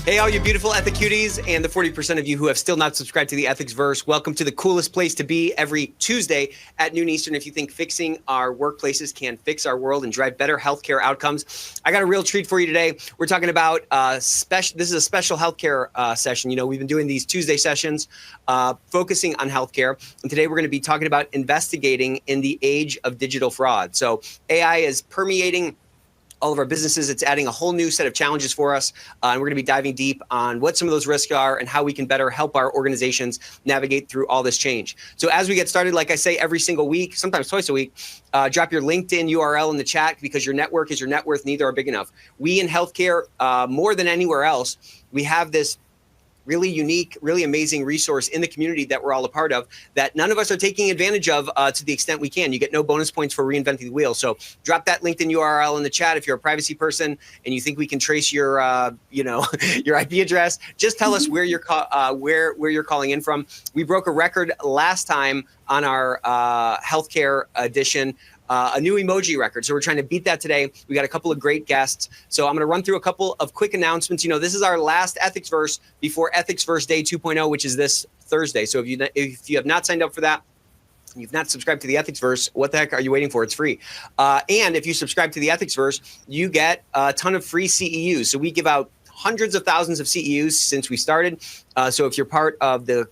Hey, all you beautiful Ethic cuties and the 40% of you who have still not subscribed to the Ethicsverse, welcome to the coolest place to be every Tuesday at noon Eastern. If you think fixing our workplaces can fix our world and drive better healthcare outcomes, I got a real treat for you today. We're talking about this is a special healthcare session. You know, we've been doing these Tuesday sessions focusing on healthcare, and today we're going to be talking about investigating in the age of digital fraud. So AI is permeating all of our businesses. It's adding a whole new set of challenges for us. And we're going to be diving deep on what some of those risks are and how we can better help our organizations navigate through all this change. So as we get started, like I say, every single week, sometimes twice a week, drop your LinkedIn URL in the chat because your network is your net worth. Neither are big enough. We in healthcare, more than anywhere else, we have this really unique, really amazing resource in the community that we're all a part of that none of us are taking advantage of to the extent we can. You get no bonus points for reinventing the wheel. So drop that LinkedIn URL in the chat if you're a privacy person and you think we can trace your, your IP address. Just tell us where you're where you're calling in from. We broke a record last time on our healthcare edition. A new emoji record. So we're trying to beat that today. We got a couple of great guests. So I'm going to run through a couple of quick announcements. You know, this is our last Ethicsverse before Ethicsverse Day 2.0, which is this Thursday. So if you have not signed up for that, you've not subscribed to the Ethicsverse, what the heck are you waiting for? It's free. And if you subscribe to the Ethicsverse, you get a ton of free CEUs. So we give out hundreds of thousands of CEUs since we started. So if you're part of the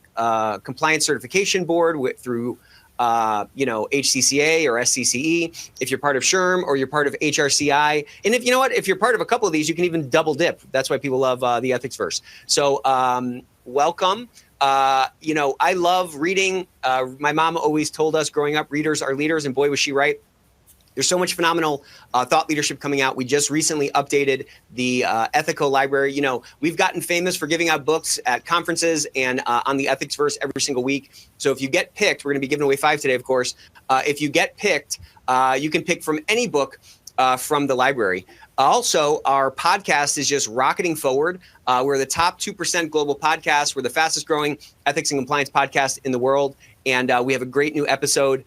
compliance certification board through HCCA or SCCE, if you're part of SHRM or you're part of HRCI. And if you know what, if you're part of a couple of these, you can even double dip. That's why people love the Ethicsverse. So welcome. I love reading. My mom always told us growing up, readers are leaders, and boy, was she right. There's so much phenomenal thought leadership coming out. We just recently updated the Ethico library. You know, we've gotten famous for giving out books at conferences and on the Ethicsverse every single week. So if you get picked, we're going to be giving away 5 today, of course. If you get picked, you can pick from any book from the library. Also, our podcast is just rocketing forward. We're the top 2% global podcast. We're the fastest growing ethics and compliance podcast in the world. And we have a great new episode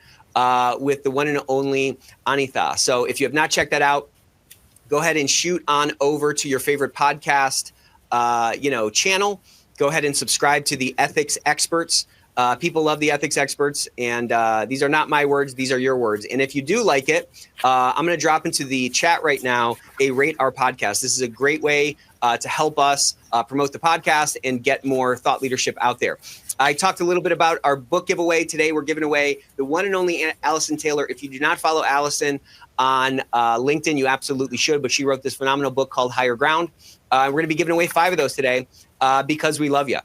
with the one and only Anitha. So if you have not checked that out, go ahead and shoot on over to your favorite podcast, channel. Go ahead and subscribe to the Ethics Experts. People love the Ethics Experts, and these are not my words. These are your words. And if you do like it, I'm going to drop into the chat right now a Rate Our Podcast. This is a great way to help us promote the podcast and get more thought leadership out there. I talked a little bit about our book giveaway. Today, we're giving away the one and only Allison Taylor. If you do not follow Allison on LinkedIn, you absolutely should. But she wrote this phenomenal book called Higher Ground. We're going to be giving away 5 of those today because we love you.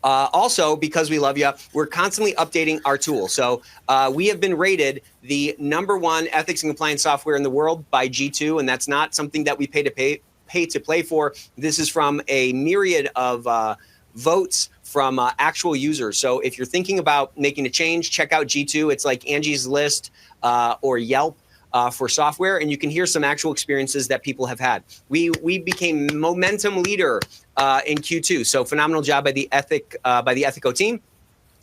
Also, because we love you, we're constantly updating our tool. So we have been rated the #1 ethics and compliance software in the world by G2, and that's not something that we pay to play for. This is from a myriad of votes from actual users. So if you're thinking about making a change, check out G2. It's like Angie's List or Yelp for software, and you can hear some actual experiences that people have had. We became momentum leader in Q2. So phenomenal job by the Ethico team.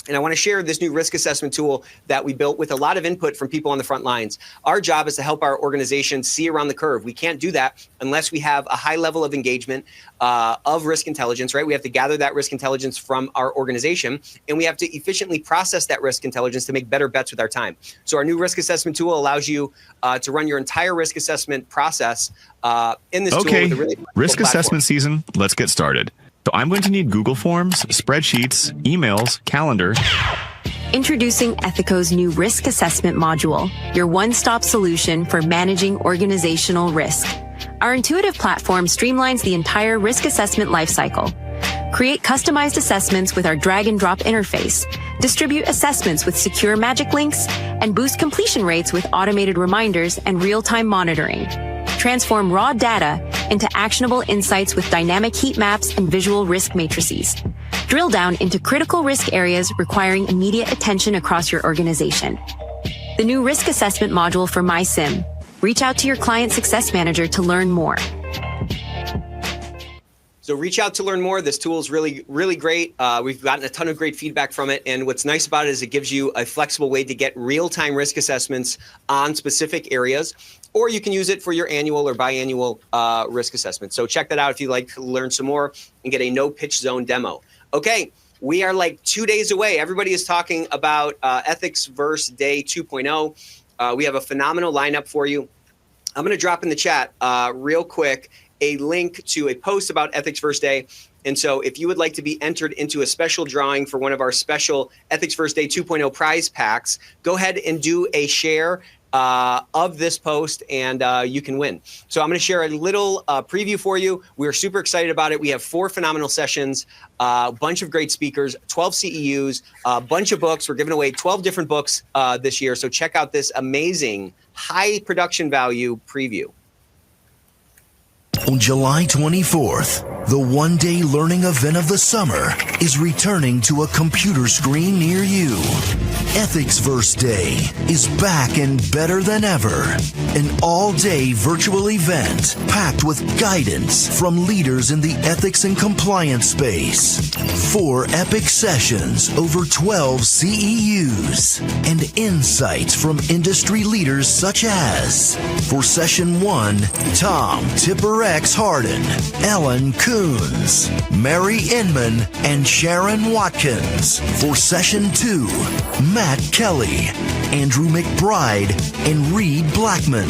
And I want to share this new risk assessment tool that we built with a lot of input from people on the front lines. Our job is to help our organization see around the curve. We can't do that unless we have a high level of engagement of risk intelligence, right? We have to gather that risk intelligence from our organization, and we have to efficiently process that risk intelligence to make better bets with our time. So our new risk assessment tool allows you to run your entire risk assessment process in this tool. With a really risk assessment season, let's get started. So I'm going to need Google Forms, spreadsheets, emails, calendar. Introducing Ethico's new risk assessment module, your one-stop solution for managing organizational risk. Our intuitive platform streamlines the entire risk assessment lifecycle. Create customized assessments with our drag and drop interface, distribute assessments with secure magic links, and boost completion rates with automated reminders and real-time monitoring. Transform raw data into actionable insights with dynamic heat maps and visual risk matrices. Drill down into critical risk areas requiring immediate attention across your organization. The new risk assessment module for MySIM. Reach out to your client success manager to learn more. So reach out to learn more. This tool is really, really great. We've gotten a ton of great feedback from it. And what's nice about it is it gives you a flexible way to get real-time risk assessments on specific areas, or you can use it for your annual or biannual risk assessment. So check that out if you'd like to learn some more and get a no pitch zone demo. Okay, we are like 2 days away. Everybody is talking about Ethicsverse Day 2.0. We have a phenomenal lineup for you. I'm going to drop in the chat real quick a link to a post about Ethicsverse Day. And so if you would like to be entered into a special drawing for one of our special Ethicsverse Day 2.0 prize packs, go ahead and do a share of this post and you can win. So I'm going to share a little preview for you. We're super excited about it. We have 4 phenomenal sessions, a bunch of great speakers, 12 CEUs, a bunch of books. We're giving away 12 different books this year. So check out this amazing high production value preview. On July 24th, the one-day learning event of the summer is returning to a computer screen near you. Ethicsverse Day is back and better than ever. An all-day virtual event packed with guidance from leaders in the ethics and compliance space. 4 epic sessions over 12 CEUs and insights from industry leaders such as, for Session 1, Tom Tipper X Harden, Ellen Coons, Mary Inman, and Sharon Watkins. For Session 2, Matt Kelly, Andrew McBride, and Reed Blackman.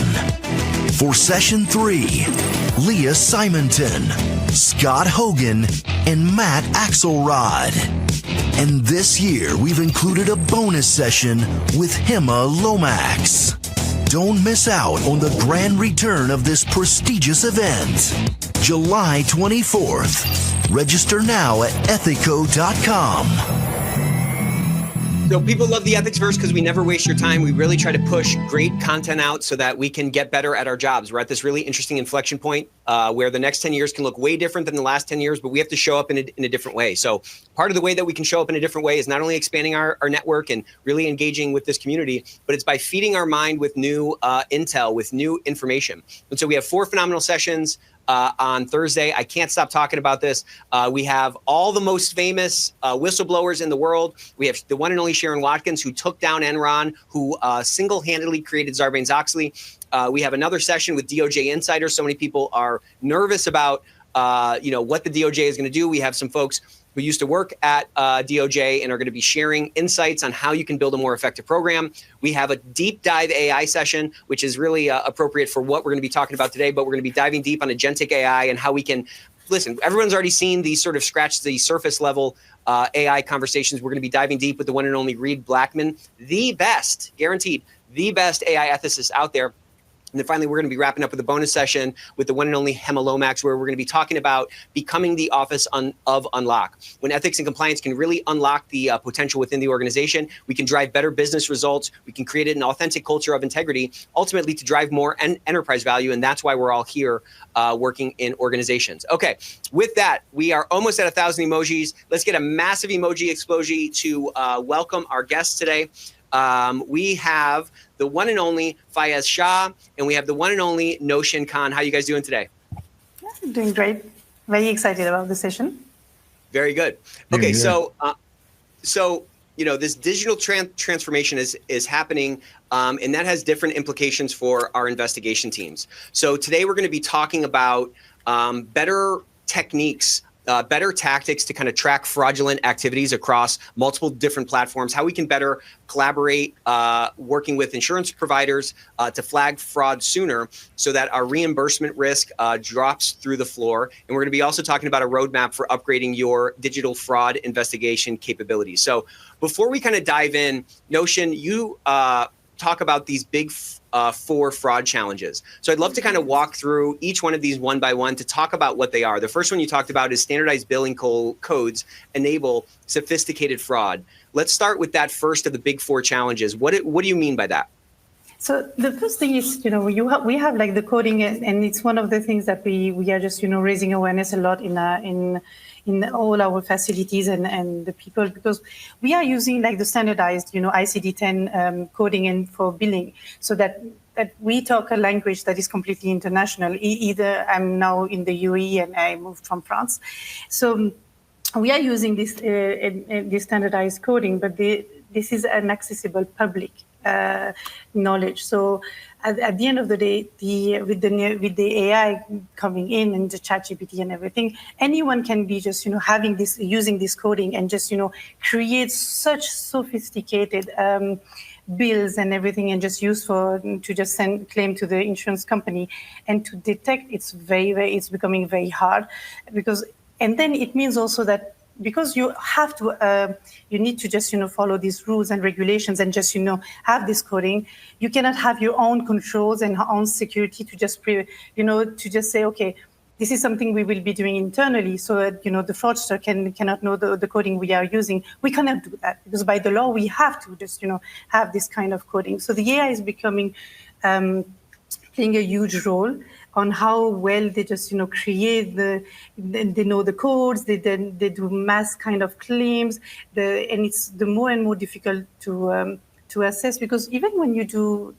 For Session 3, Leah Simonton, Scott Hogan, and Matt Axelrod. And this year, we've included a bonus session with Hema Lomax. Don't miss out on the grand return of this prestigious event. July 24th. Register now at ethico.com. So people love the Ethicsverse because we never waste your time. We really try to push great content out so that we can get better at our jobs. We're at this really interesting inflection point where the next 10 years can look way different than the last 10 years, but we have to show up in a different way. So part of the way that we can show up in a different way is not only expanding our network and really engaging with this community, but it's by feeding our mind with new intel, with new information. And so we have 4 phenomenal sessions on Thursday. I can't stop talking about this. We have all the most famous whistleblowers in the world. We have the one and only Sharon Watkins, who took down Enron, who single-handedly created Sarbanes-Oxley. We have another session with DOJ insiders. So many people are nervous about what the DOJ is going to do. We have some folks who used to work at DOJ and are going to be sharing insights on how you can build a more effective program. We have a deep dive AI session, which is really appropriate for what we're going to be talking about today, but we're going to be diving deep on agentic AI and how we can, listen, everyone's already seen these sort of scratch the surface level AI conversations. We're going to be diving deep with the one and only Reed Blackman, the best, guaranteed, the best AI ethicist out there. And then finally, we're going to be wrapping up with a bonus session with the one and only Hema Lomax, where we're going to be talking about becoming the office of Unlock. When ethics and compliance can really unlock the potential within the organization, we can drive better business results. We can create an authentic culture of integrity, ultimately to drive more enterprise value. And that's why we're all here working in organizations. Okay, with that, we are almost at 1,000 emojis. Let's get a massive emoji explosion to welcome our guests today. We have the one and only Fayez Shah, and we have the one and only Notion Khan. How are you guys doing today? Yeah, doing great. Very excited about the session. Very good. Okay, so this digital transformation is happening, and that has different implications for our investigation teams. So today we're going to be talking about better techniques, better tactics to kind of track fraudulent activities across multiple different platforms, how we can better collaborate working with insurance providers to flag fraud sooner so that our reimbursement risk drops through the floor. And we're going to be also talking about a roadmap for upgrading your digital fraud investigation capabilities. So before we kind of dive in, Notion, you talk about these big 4 fraud challenges. So I'd love to kind of walk through each one of these one by one to talk about what they are. The first one you talked about is standardized billing codes enable sophisticated fraud. Let's start with that first of the big 4 challenges. What do you mean by that? So the first thing is, we have like the coding, and it's one of the things that we are just, raising awareness a lot in all our facilities and the people, because we are using like the standardized, ICD-10 coding and for billing, so that that we talk a language that is completely international. Either I'm now in the UAE and I moved from France, so we are using this standardized coding, but this is an accessible public knowledge. So at the end of the day, with the AI coming in and the ChatGPT and everything, anyone can be just using this coding and just create such sophisticated bills and everything, and just use to just claim to the insurance company, and to detect it's becoming very hard, and then it means also that because you have to, you need to just follow these rules and regulations and just have this coding. You cannot have your own controls and own security to just to just say, okay, this is something we will be doing internally, so that the fraudster cannot know the coding we are using. We cannot do that because by the law we have to just have this kind of coding. So the AI is becoming playing a huge role on how well they just create they know the codes, they do mass kind of claims, and it's the more and more difficult to assess, because even when you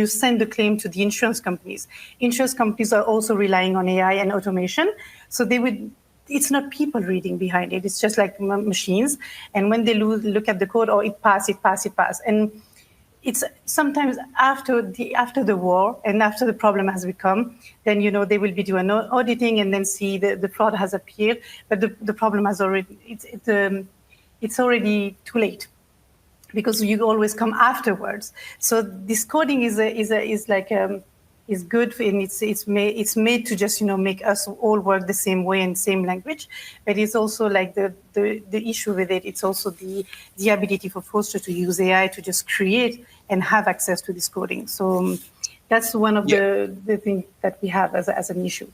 send the claim to the insurance companies are also relying on AI and automation, so it's not people reading behind it, it's just like machines, and when they look at the code, it pass, and it's sometimes after the war and after the problem has become, then they will be doing auditing and then see the fraud has appeared, but the problem has already it's already too late, because you always come afterwards. So this coding is good, and it's made to just make us all work the same way and same language, but it's also like the issue with it. It's also the ability for fraudsters to use AI to just create and have access to this coding. So that's one of the things that we have as an issue.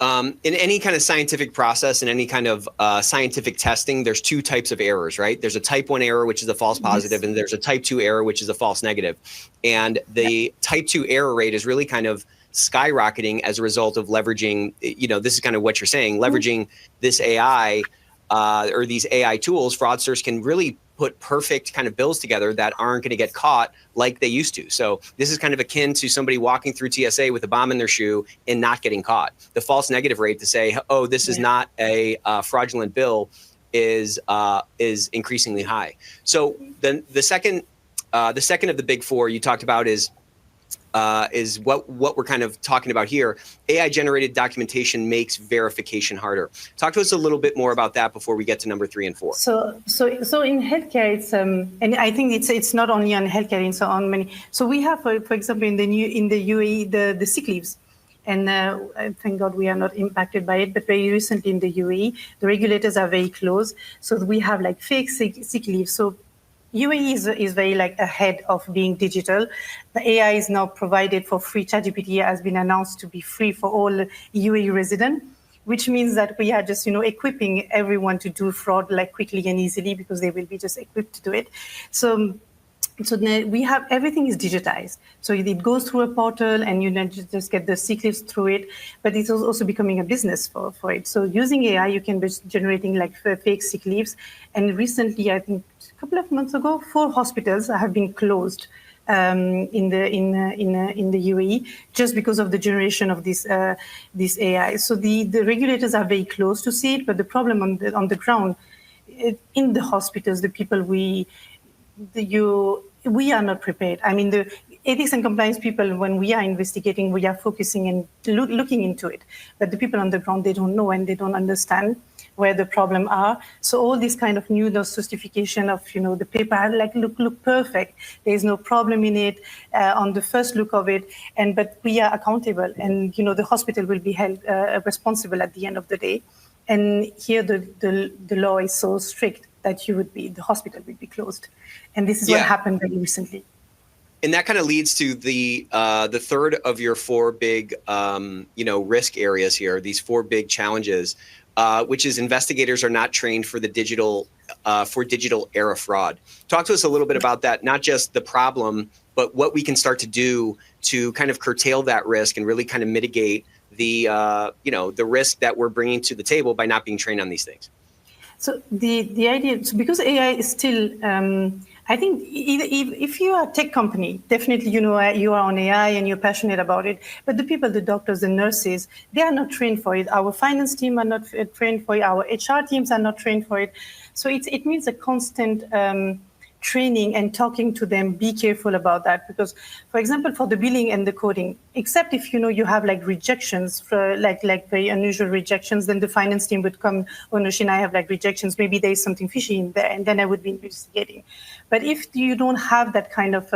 In any kind of scientific process and any kind of scientific testing, there's two types of errors, right? There's a type 1 error, which is a false positive, and there's a type 2 error, which is a false negative. And the type 2 error rate is really kind of skyrocketing as a result of leveraging, this is kind of what you're saying, leveraging this AI or these AI tools. Fraudsters can really put perfect kind of bills together that aren't going to get caught like they used to. So this is kind of akin to somebody walking through TSA with a bomb in their shoe and not getting caught. The false negative rate to say, oh, this is not a fraudulent bill is increasingly high. So then the second of the big four you talked about is what we're kind of talking about here. AI generated documentation makes verification harder. Talk to us a little bit more about that before we get to number 3 and 4. So in healthcare, it's and I think it's not only on healthcare, it's on many. So we have, for example, in the UAE, the sick leaves. And thank God we are not impacted by it. But very recently in the UAE, the regulators are very close. So we have like fake sick leave. So UAE is very ahead of being digital. The AI is now provided for free. ChatGPT has been announced to be free for all UAE residents, which means that we are just equipping everyone to do fraud quickly and easily, because they will be just equipped to do it. So we have everything is digitized. So it goes through a portal, and you just get the sick leaves through it. But it's also becoming a business for it. So using AI, you can be generating fake sick leaves. And recently, I think a couple of months ago, 4 hospitals have been closed in the UAE just because of the generation of this AI. So the regulators are very close to see it, but the problem on the ground in the hospitals, the people we are not prepared. I mean, the ethics and compliance people, when we are investigating, we are focusing and looking into it. But the people on the ground, they don't know and they don't understand where the problem are. So all this kind of new justification of, the paper look perfect. There is no problem in it on the first look of it. But we are accountable, and, the hospital will be held responsible at the end of the day. And here the law is so strict that the hospital would be closed. And this is what happened very recently. And that kind of leads to the third of your 4 big, risk areas here, these 4 big challenges, which is investigators are not trained for the digital era fraud. Talk to us a little bit about that, not just the problem, but what we can start to do to kind of curtail that risk and really kind of mitigate the risk that we're bringing to the table by not being trained on these things. So the idea, because AI is still I think if you are a tech company, definitely, you are on AI and you're passionate about it. But the people, the doctors, the nurses, they are not trained for it. Our finance team are not trained for it. Our HR teams are not trained for it. So it means a constant training and talking to them. Be careful about that, because, for example, for the billing and the coding, except if you have like rejections for like very unusual rejections, then the finance team would come, oh no, Shin, I have like rejections, maybe there's something fishy in there, and then I would be investigating. But if you don't have that kind of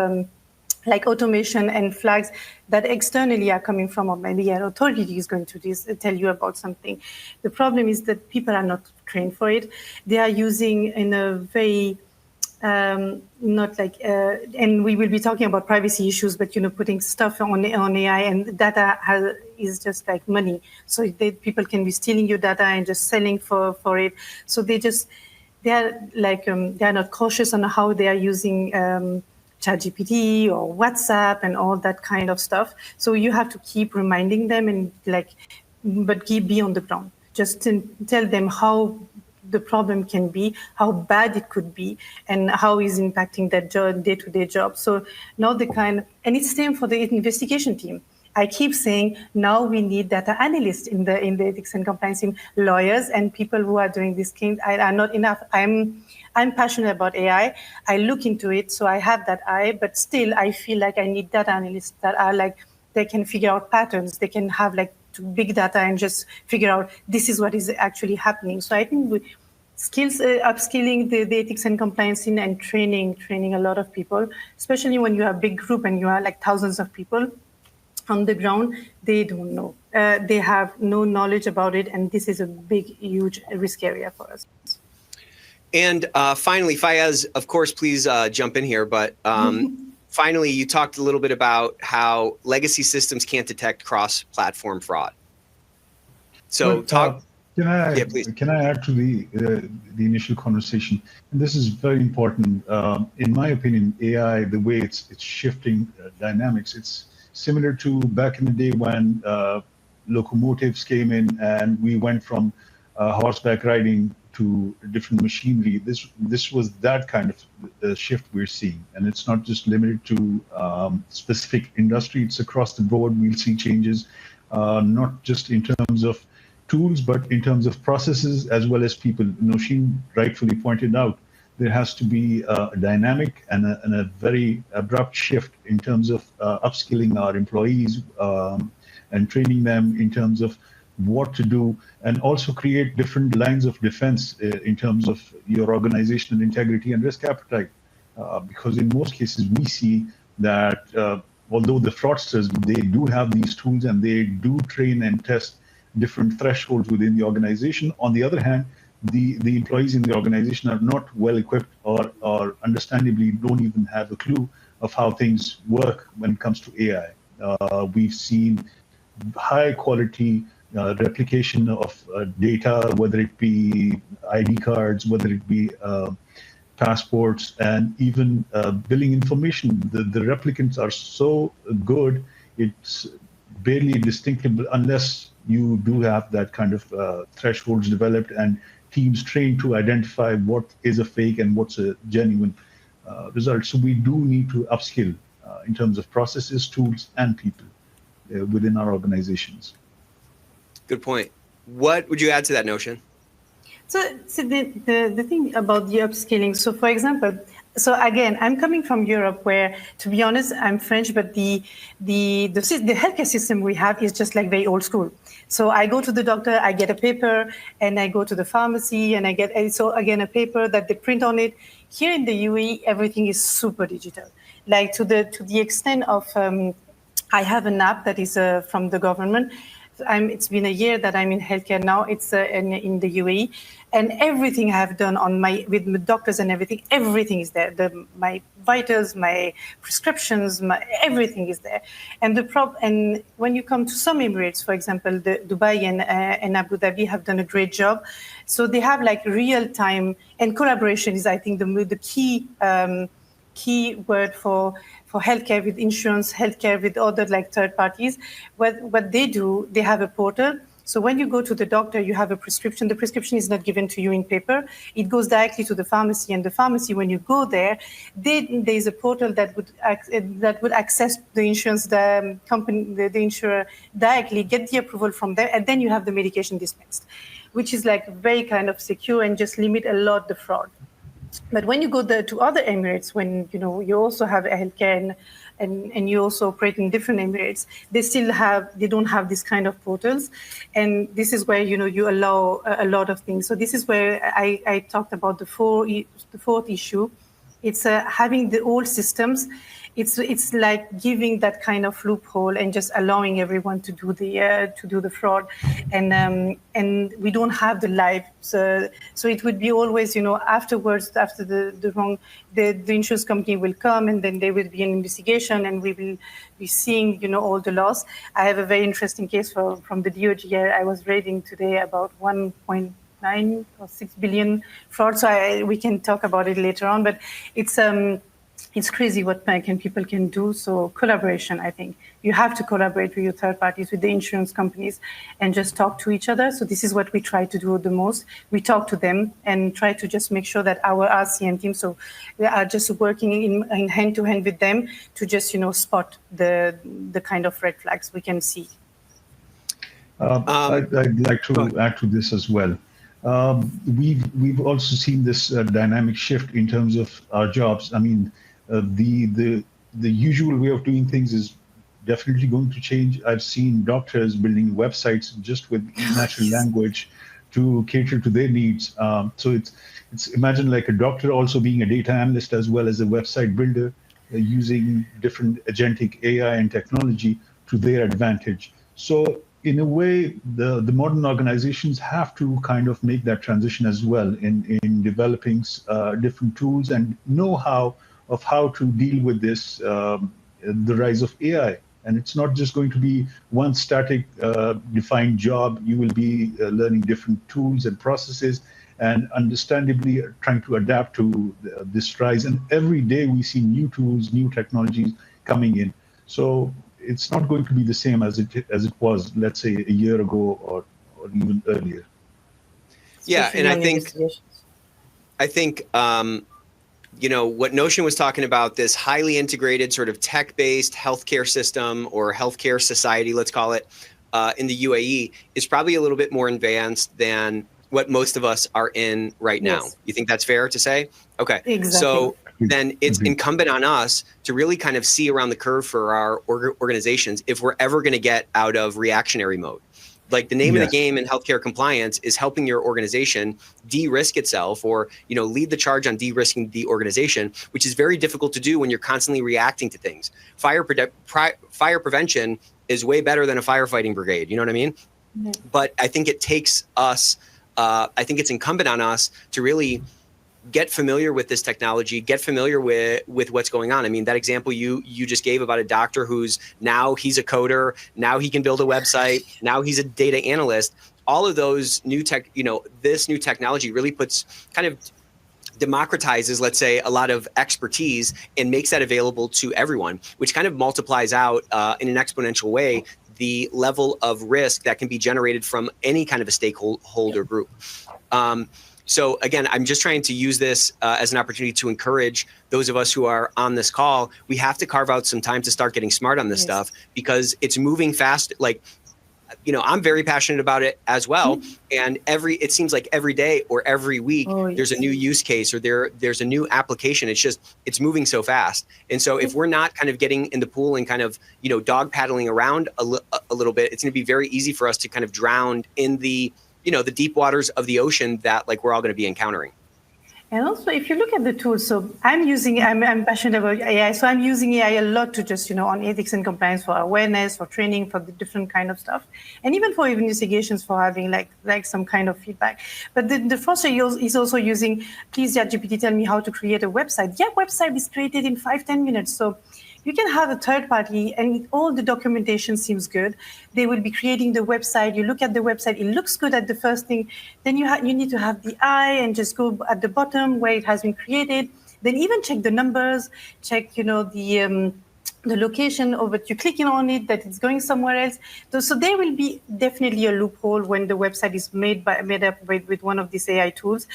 like automation and flags that externally are coming from, or maybe an authority is going to tell you about something, the problem is that people are not trained for it. They are using in a very not like, and we will be talking about privacy issues, but putting stuff on AI, and data is just like money. So people can be stealing your data and just selling for it. So they are like they are not cautious on how they are using ChatGPT or WhatsApp and all that kind of stuff. So you have to keep reminding them and be on the ground. Just to tell them how the problem can be, how bad it could be, and how is impacting that day-to-day job. So now and it's same for the investigation team. I keep saying now we need data analysts in the ethics and compliance team, lawyers and people who are doing these things are not enough. I'm passionate about AI. I look into it, so I have that eye, but still I feel like I need data analysts that are like, they can figure out patterns. They can have like big data and just figure out this is what is actually happening. So I think upskilling the ethics and compliance team and training a lot of people, especially when you have a big group and you are like thousands of people on the ground, they don't know. They have no knowledge about it, and this is a big, huge risk area for us. And finally, Fayez, of course, please jump in here. But finally, you talked a little bit about how legacy systems can't detect cross-platform fraud. So Can I please. Can I add to the initial conversation? And this is very important. In my opinion, AI, the way it's shifting dynamics, it's similar to back in the day when locomotives came in and we went from horseback riding to different machinery. This was that kind of shift we're seeing, and it's not just limited to specific industry. It's across the board. We'll see changes, not just in terms of tools, but in terms of processes as well as people. Nosheen rightfully pointed out there has to be a dynamic and a very abrupt shift in terms of upskilling our employees and training them in terms of what to do, and also create different lines of defense in terms of your organizational integrity and risk appetite. Because in most cases, we see that although the fraudsters, they do have these tools and they do train and test different thresholds within the organization. On the other hand, the employees in the organization are not well equipped or understandably don't even have a clue of how things work when it comes to AI. We've seen high quality replication of data, whether it be ID cards, whether it be passports, and even billing information. The replicants are so good, it's barely distinguishable unless you do have that kind of thresholds developed and teams trained to identify what is a fake and what's a genuine result. So we do need to upskill in terms of processes, tools, and people within our organizations. Good point. What would you add to that notion? So the thing about the upskilling, so for example, so again, I'm coming from Europe where, to be honest, I'm French, but the healthcare system we have is just like very old school. So I go to the doctor, I get a paper, and I go to the pharmacy and I get, so again, a paper that they print on it. Here in the UAE, everything is super digital. Like to the extent of, I have an app that is from the government. It's been a year that I'm in healthcare now. It's in the UAE, and everything I have done with my doctors and everything is there. My vitals, my prescriptions, everything is there. And and when you come to some Emirates, for example, the Dubai and Abu Dhabi have done a great job. So they have like real time, and collaboration is, I think, the key word for healthcare with insurance, healthcare with other like third parties. What they do, they have a portal So when you go to the doctor, you have a prescription. The prescription is not given to you in paper. It goes directly to the pharmacy, and the pharmacy, when you go there, there's a portal that would access the insurance, the company, the insurer directly, get the approval from there, and then you have the medication dispensed, which is like very kind of secure and just limit a lot the fraud. But when you go to other Emirates, when you also have a healthcare and you also operate in different Emirates, they don't have this kind of portals, and this is where you allow a lot of things. So this is where I talked about the fourth issue. It's having the old systems. It's like giving that kind of loophole and just allowing everyone to do the fraud, and we don't have the live. So it would be always afterwards, after the insurance company will come, and then there will be an investigation, and we will be seeing all the loss. I have a very interesting case from the DOJ. I was reading today about 1.9 or 6 billion fraud. So we can talk about it later on, but it's crazy what people can do. So collaboration, I think you have to collaborate with your third parties, with the insurance companies, and just talk to each other. So this is what we try to do the most. We talk to them and try to just make sure that our RCN team, so we are just working in hand to hand with them to just spot the kind of red flags we can see. I'd like to add to this as well. We've also seen this dynamic shift in terms of our jobs. I mean, the usual way of doing things is definitely going to change. I've seen doctors building websites just with natural language to cater to their needs. So it's imagine like a doctor also being a data analyst as well as a website builder, using different agentic AI and technology to their advantage. So in a way, the modern organizations have to kind of make that transition as well in developing different tools and know-how of how to deal with this, the rise of AI. And it's not just going to be one static defined job. You will be learning different tools and processes and understandably trying to adapt to this rise. And every day we see new tools, new technologies coming in. So it's not going to be the same as it was, let's say, a year ago or even earlier. Yeah, and I think what Notion was talking about, this highly integrated sort of tech-based healthcare system or healthcare society, let's call it, in the UAE is probably a little bit more advanced than what most of us are in right now. Yes. You think that's fair to say? Okay. Exactly. So then it's incumbent on us to really kind of see around the curve for our organizations if we're ever going to get out of reactionary mode. Like the name of the game in healthcare compliance is helping your organization de-risk itself or, lead the charge on de-risking the organization, which is very difficult to do when you're constantly reacting to things. Fire prevention is way better than a firefighting brigade. You know what I mean? Mm-hmm. But I think it takes us, I think it's incumbent on us to really get familiar with this technology, get familiar with what's going on. I mean, that example you just gave about a doctor who's now he's a coder, now he can build a website, now he's a data analyst. All of those new tech, this new technology really kind of democratizes, let's say, a lot of expertise and makes that available to everyone, which kind of multiplies out in an exponential way the level of risk that can be generated from any kind of a stakeholder group. So again, I'm just trying to use this as an opportunity to encourage those of us who are on this call. We have to carve out some time to start getting smart on this stuff because it's moving fast. Like, I'm very passionate about it as well. And it seems like every day or every week, there's a new use case or there's a new application. It's moving so fast. And so if we're not kind of getting in the pool and kind of, dog paddling around a little bit, it's going to be very easy for us to kind of drown in the deep waters of the ocean that we're all going to be encountering. And also, if you look at the tools, so I'm passionate about AI, so I'm using AI a lot to just, on ethics and compliance for awareness, for training, for the different kind of stuff, and even for investigations for having like some kind of feedback. But the first is also using, please, GPT, tell me how to create a website. Yeah, website is created in 5-10 minutes. So you can have a third party and all the documentation seems good. They will be creating the website. You look at the website, it looks good at the first thing. Then you need to have the eye and just go at the bottom where it has been created. Then even check the numbers, check, the the location, or but you're clicking on it, that it's going somewhere else. So there will be definitely a loophole when the website is made up with one of these AI tools.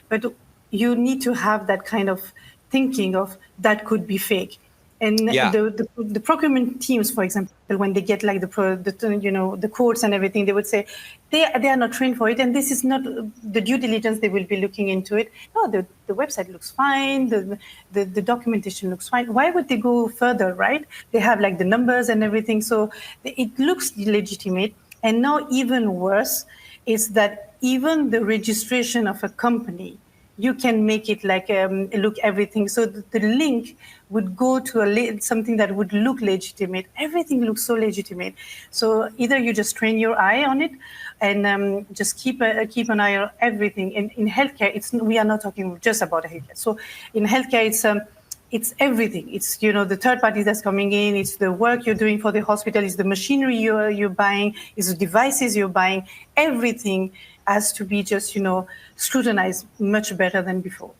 But you need to have that kind of thinking of that could be fake. And the procurement teams, for example, when they get like the quotes and everything, they would say they are not trained for it, and this is not the due diligence they will be looking into it. No, the website looks fine, the documentation looks fine. Why would they go further, right? They have like the numbers and everything, so it looks legitimate. And now even worse is that even the registration of a company, you can make it like look everything. So the link would go to something that would look legitimate. Everything looks so legitimate. So either you just train your eye on it and just keep an eye on everything. In healthcare, we are not talking just about healthcare. So in healthcare, it's everything. It's the third parties that's coming in. It's the work you're doing for the hospital. It's the machinery you're buying. It's the devices you're buying. Everything has to be just scrutinized much better than before.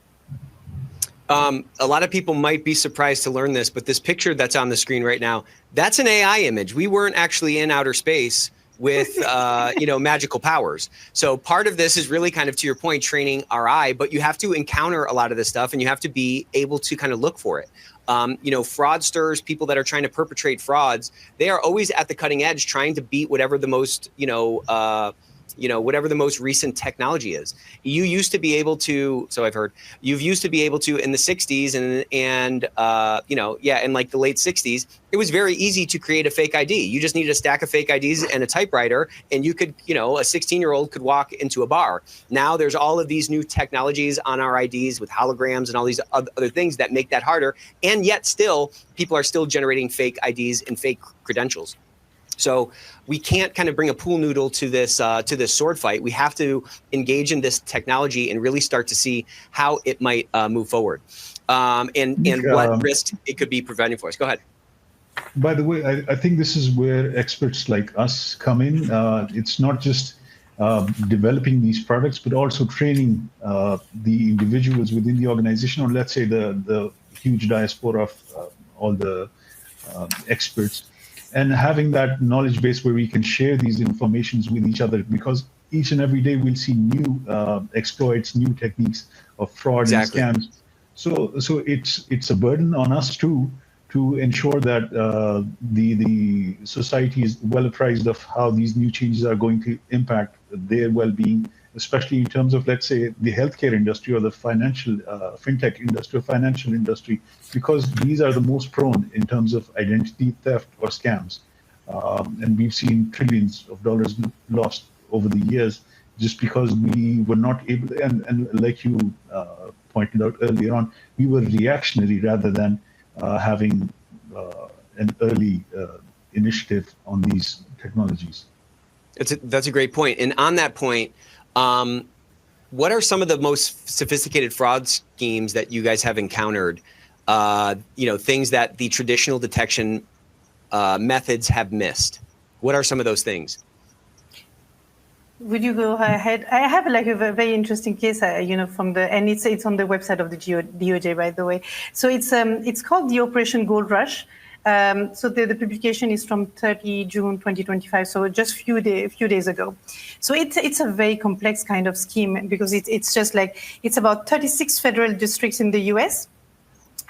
A lot of people might be surprised to learn this, but this picture that's on the screen right now, that's an AI image. We weren't actually in outer space with magical powers. So part of this is really kind of, to your point, training our eye, but you have to encounter a lot of this stuff and you have to be able to kind of look for it. Fraudsters, people that are trying to perpetrate frauds, they are always at the cutting edge trying to beat whatever the most whatever the most recent technology is. You used to be able to, so I've heard, you've used to be able to in the 60s and in like the late 60s, it was very easy to create a fake ID. You just needed a stack of fake IDs and a typewriter, and you could, a 16-year-old could walk into a bar. Now there's all of these new technologies on our IDs with holograms and all these other things that make that harder. And yet still, people are still generating fake IDs and fake credentials. So we can't kind of bring a pool noodle to this sword fight. We have to engage in this technology and really start to see how it might move forward, and what risk it could be preventing for us. Go ahead. By the way, I think this is where experts like us come in. It's not just developing these products, but also training the individuals within the organization, or let's say the huge diaspora of all the experts, and having that knowledge base where we can share these informations with each other, because each and every day we'll see new exploits, new techniques of fraud and scams. So it's a burden on us too, to ensure that the society is well apprised of how these new changes are going to impact their well-being, especially in terms of, let's say, the healthcare industry or the financial fintech industry or financial industry, because these are the most prone in terms of identity theft or scams. And we've seen trillions of dollars lost over the years just because we were not able, and like you pointed out earlier on, we were reactionary rather than having an early initiative on these technologies. That's a great point. And on that point, what are some of the most sophisticated fraud schemes that you guys have encountered? Things that the traditional detection methods have missed. What are some of those things? Would you go ahead? I have like a very interesting case, from and it's on the website of the DOJ, by the way. So it's called the Operation Gold Rush. So the publication is from 30 June 2025, so just few days ago. So it's a very complex kind of scheme, because it's just like, it's about 36 federal districts in the US,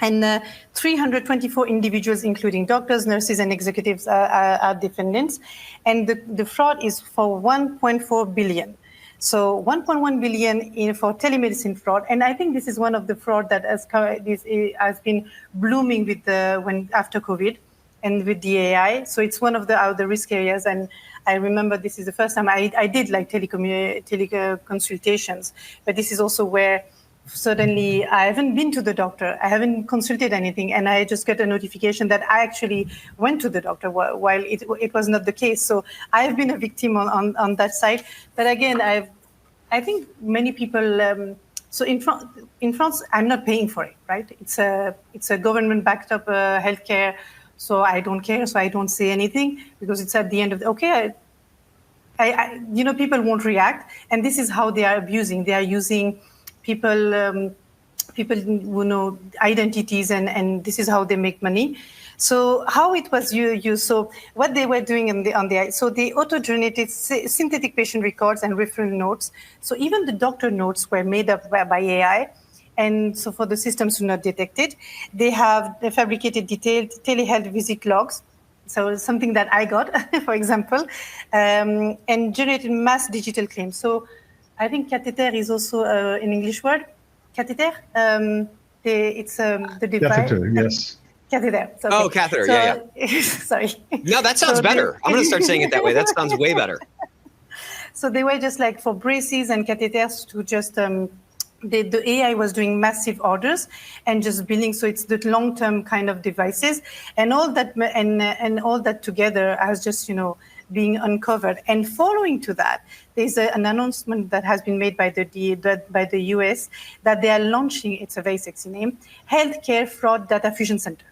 and 324 individuals, including doctors, nurses, and executives, are defendants. And the fraud is for 1.4 billion. So 1.1 billion for telemedicine fraud. And I think this is one of the fraud that has been blooming with after COVID and with the AI. So it's one of the risk areas. And I remember this is the first time I did like teleconsultations, but this is also where suddenly I haven't been to the doctor, I haven't consulted anything, and I just got a notification that I actually went to the doctor while it was not the case. So I've been a victim on that side. But again, I think many people. So in France, I'm not paying for it, right? It's a government backed up healthcare, so I don't care. So I don't say anything, because it's at the end of people won't react, and this is how they are abusing. They are using people people who know identities, and this is how they make money. So how it was used, so what they were doing so they auto-generated synthetic patient records and referral notes. So even the doctor notes were made up by AI. And so for the systems to not detect it, they fabricated detailed telehealth visit logs. So something that I got, for example, and generated mass digital claims. So I think catheter is also an English word. Catheter, it's the device. Catheter, yes. Catheter. So, oh, catheter. So, Yeah. sorry. No, that sounds better. I'm going to start saying it that way. That sounds way better. So they were just like for braces and catheters to just, the AI was doing massive orders and just billing. So it's the long-term kind of devices and all that, and all that together as just, being uncovered. And following to that, there's an announcement that has been made by the US that they are launching, it's a very sexy name, Healthcare Fraud Data Fusion Center.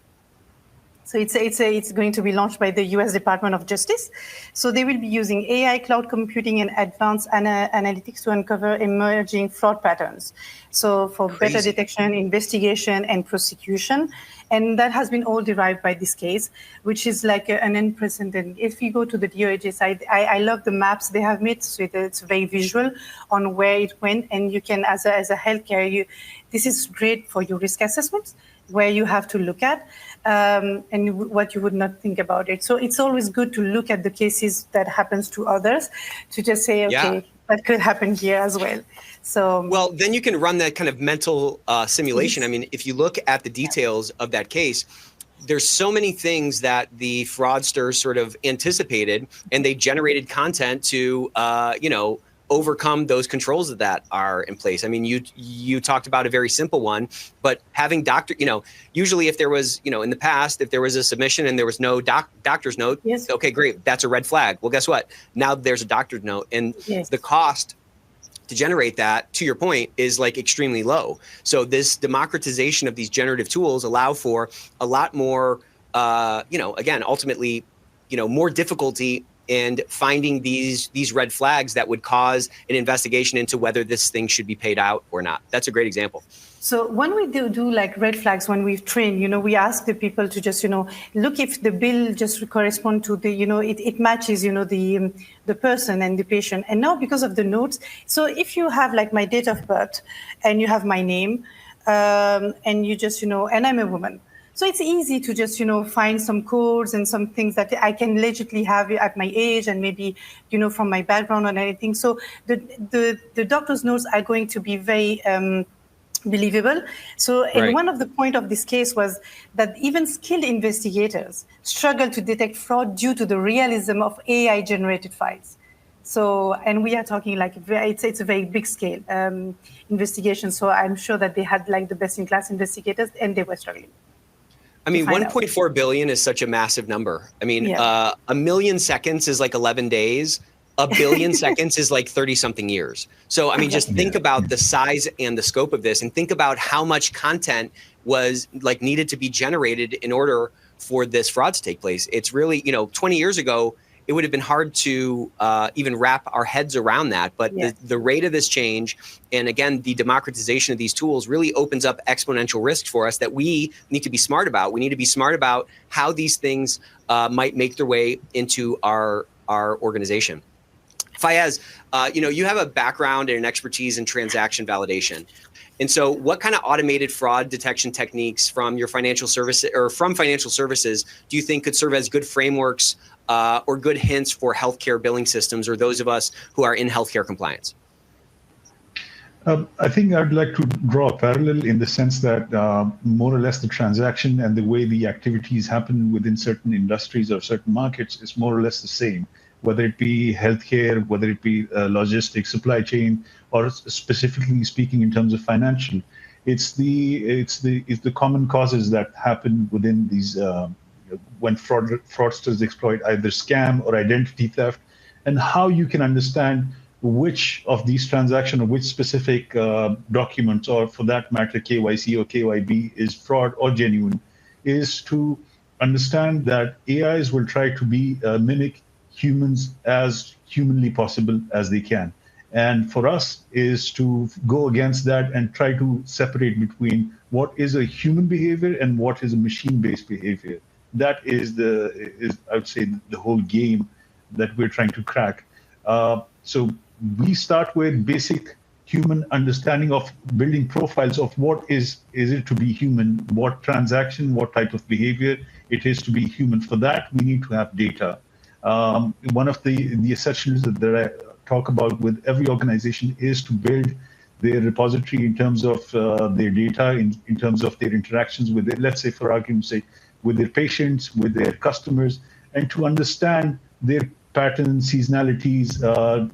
So it's going to be launched by the US Department of Justice. So they will be using AI, cloud computing, and advanced analytics to uncover emerging fraud patterns. So for better detection, investigation, and prosecution. And that has been all derived by this case, which is like an unprecedented. If you go to the DOJ side, I love the maps they have made. So it's very visual on where it went. And you can, as a healthcare, this is great for your risk assessments, where you have to look at and what you would not think about it. So it's always good to look at the cases that happens to others to just say, okay, that could happen here as well. So well, then you can run that kind of mental simulation. I mean, if you look at the details of that case, there's so many things that the fraudsters sort of anticipated, and they generated content to, overcome those controls that are in place. I mean, you talked about a very simple one, but having usually if there was, in the past, if there was a submission and there was no doctor's note, yes. Okay, great, that's a red flag. Well, guess what? Now there's a doctor's note, and yes. the cost to generate that, to your point, is like extremely low. So this democratization of these generative tools allow for a lot more, again, ultimately, more difficulty and finding these red flags that would cause an investigation into whether this thing should be paid out or not. That's a great example. So when we do like red flags, when we've trained, we ask the people to just, look if the bill just correspond to the, it matches, the person and the patient. And now because of the notes, so if you have like my date of birth and you have my name and you just, and I'm a woman. So it's easy to just, find some codes and some things that I can legitimately have at my age and maybe, from my background or anything. So the doctor's notes are going to be very believable. So and one of the point of this case was that even skilled investigators struggle to detect fraud due to the realism of AI generated files. So, and we are talking like it's a very big scale investigation. So I'm sure that they had like the best in class investigators and they were struggling. I mean, 1.4 billion is such a massive number. I mean, a million seconds is like 11 days. A billion seconds is like 30 something years. So, I mean, just think about the size and the scope of this and think about how much content was like needed to be generated in order for this fraud to take place. It's really, 20 years ago, it would have been hard to even wrap our heads around that. But the rate of this change, and again, the democratization of these tools really opens up exponential risk for us that we need to be smart about. We need to be smart about how these things might make their way into our organization. Fayez, you have a background and an expertise in transaction validation. And so what kind of automated fraud detection techniques from your financial services do you think could serve as good frameworks or good hints for healthcare billing systems or those of us who are in healthcare compliance? I think I'd like to draw a parallel in the sense that more or less the transaction and the way the activities happen within certain industries or certain markets is more or less the same, whether it be healthcare, whether it be logistics, supply chain, or specifically speaking in terms of financial. It's the common causes that happen within these when fraudsters exploit either scam or identity theft, and how you can understand which of these transactions or which specific documents, or for that matter, KYC or KYB is fraud or genuine, is to understand that AIs will try to be mimic humans as humanly possible as they can. And for us is to go against that and try to separate between what is a human behavior and what is a machine-based behavior. That is I would say, the whole game that we're trying to crack. So we start with basic human understanding of building profiles of what is it to be human, what transaction, what type of behavior it is to be human. For that, we need to have data. One of the essentials that I talk about with every organization is to build their repository in terms of their data, in terms of their interactions with it, let's say, for argument's sake, with their patients, with their customers, and to understand their patterns, seasonalities,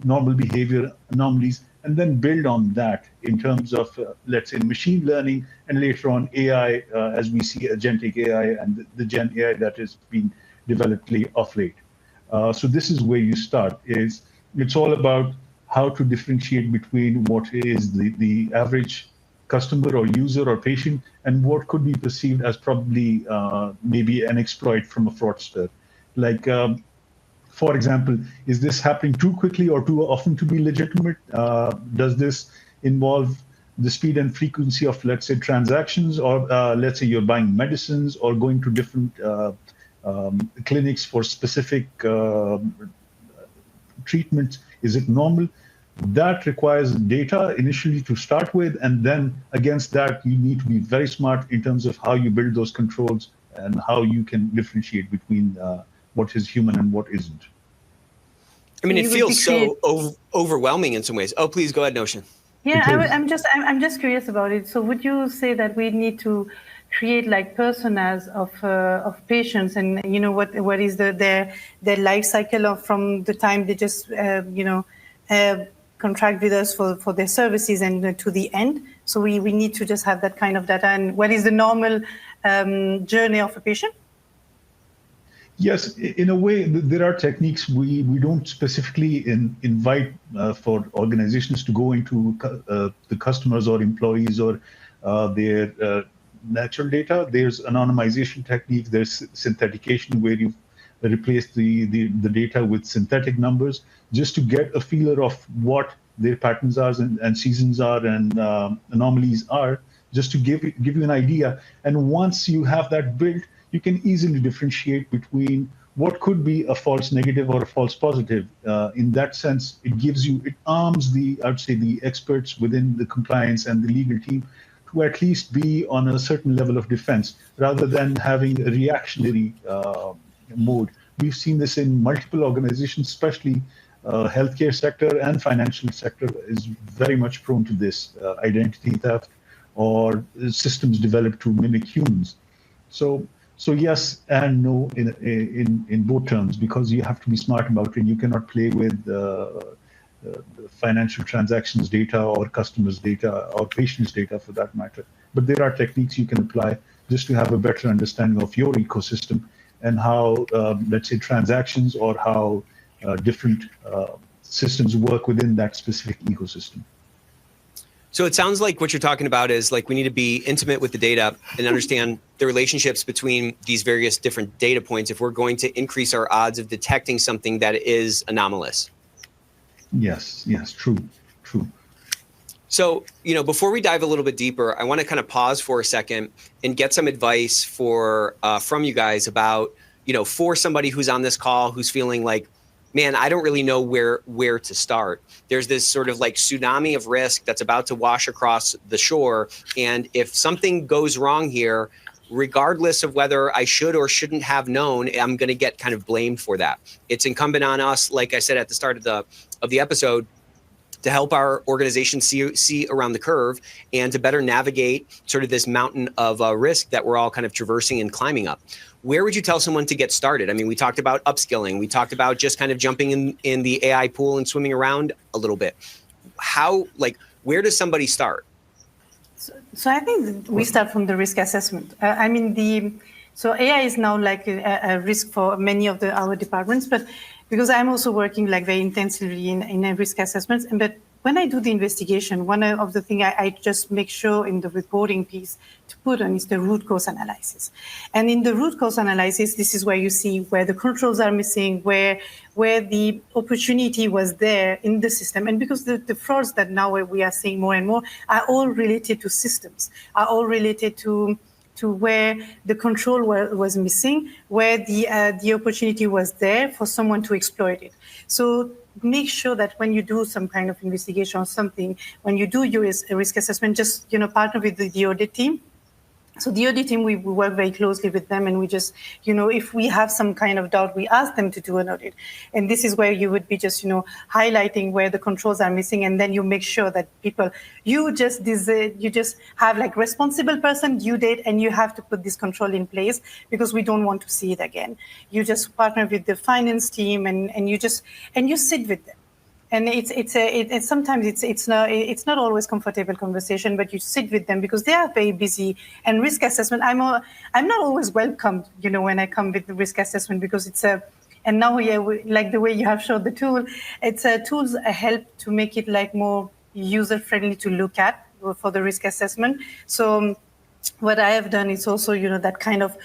normal behavior anomalies, and then build on that in terms of, let's say, machine learning, and later on AI, as we see agentic AI and the Gen AI that is being developed of late. So this is where you start. It's all about how to differentiate between what is the average customer or user or patient and what could be perceived as probably maybe an exploit from a fraudster. Like, for example, is this happening too quickly or too often to be legitimate? Does this involve the speed and frequency of, let's say, transactions, or let's say you're buying medicines or going to different clinics for specific treatments? Is it normal? That requires data initially to start with, and then against that, you need to be very smart in terms of how you build those controls and how you can differentiate between what is human and what isn't. I mean, it feels so overwhelming in some ways. Oh, please go ahead, Notion. Yeah, I'm just curious about it. So would you say that we need to create like personas of patients, and what is their life cycle from the time they just contract with us for their services and to the end? So we need to just have that kind of data. And what is the normal journey of a patient? Yes, in a way, there are techniques. We don't specifically invite for organizations to go into the customers or employees or their natural data. There's anonymization techniques. There's synthetication, where you replace the data with synthetic numbers just to get a feeler of what their patterns are and seasons are and anomalies are, just to give you an idea. And once you have that built, you can easily differentiate between what could be a false negative or a false positive. In that sense, it arms I would say, the experts within the compliance and the legal team to at least be on a certain level of defense, rather than having a reactionary mode. We've seen this in multiple organizations, especially healthcare sector and financial sector is very much prone to this identity theft or systems developed to mimic humans. So yes and no in both terms, because you have to be smart about it. You cannot play with the financial transactions data or customers' data or patients' data for that matter. But there are techniques you can apply just to have a better understanding of your ecosystem and how, let's say, transactions or how different systems work within that specific ecosystem. So it sounds like what you're talking about is like we need to be intimate with the data and understand the relationships between these various different data points if we're going to increase our odds of detecting something that is anomalous. Yes, true. So, before we dive a little bit deeper, I want to kind of pause for a second and get some advice from you guys about, for somebody who's on this call who's feeling like, man, I don't really know where to start. There's this sort of like tsunami of risk that's about to wash across the shore. And if something goes wrong here, regardless of whether I should or shouldn't have known, I'm going to get kind of blamed for that. It's incumbent on us, like I said at the start of the episode, to help our organization see around the curve and to better navigate sort of this mountain of risk that we're all kind of traversing and climbing up. Where would you tell someone to get started? I mean, we talked about upskilling. We talked about just kind of jumping in the AI pool and swimming around a little bit. Where does somebody start? So I think we start from the risk assessment. So AI is now like a risk for many of our departments, but because I'm also working like very intensively in a risk assessment, but when I do the investigation, one of the things I just make sure in the reporting piece to put on is the root cause analysis. And in the root cause analysis, this is where you see where the controls are missing, where the opportunity was there in the system. And because the frauds that now we are seeing more and more are all related to systems, are all related to where the control was missing, where the opportunity was there for someone to exploit it. So make sure that when you do some kind of investigation or something, when you do your risk assessment, just partner with the audit team. So the audit team, we work very closely with them, and we just, if we have some kind of doubt, we ask them to do an audit. And this is where you would be just, highlighting where the controls are missing, and then you make sure that you just have like responsible person due date, and you have to put this control in place because we don't want to see it again. You just partner with the finance team, and you sit with them. And sometimes it's not always comfortable conversation, but you sit with them because they are very busy. And risk assessment, I'm not always welcomed, when I come with the risk assessment, because and now like the way you have showed the tool, tools help to make it like more user friendly to look at for the risk assessment. So what I have done is also, that kind of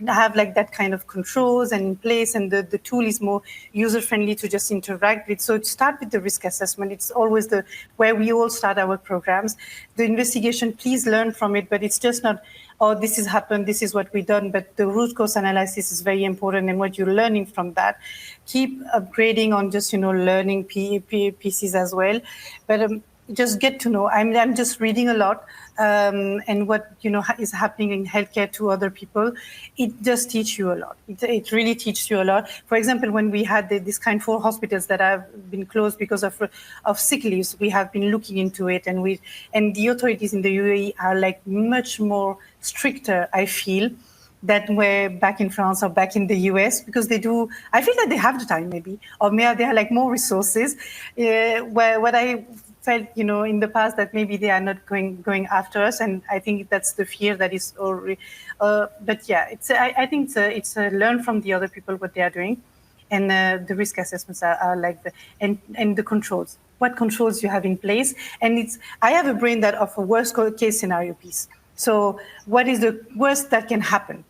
have like that kind of controls and in place, and the tool is more user friendly to just interact with. So start with the risk assessment. It's always where we all start our programs. The investigation, please learn from it, but it's just not, oh, this has happened, this is what we've done. But the root cause analysis is very important, and what you're learning from that. Keep upgrading on just, learning pieces as well. But just get to know. I'm just reading a lot, and what is happening in healthcare to other people. It does teach you a lot. It really teaches you a lot. For example, when we had this kind 4 hospitals that have been closed because of sick leaves, we have been looking into it, and the authorities in the UAE are like much more stricter, I feel, than were back in France or back in the US, because I feel that they have the time maybe, or maybe they have like more resources. Where what I felt, in the past, that maybe they are not going after us, and I think that's the fear that is already. But yeah, I think it's learn from the other people what they are doing, and the risk assessments are like and the controls. What controls you have in place, and I have a brain that of a worst case scenario piece. So what is the worst that can happen?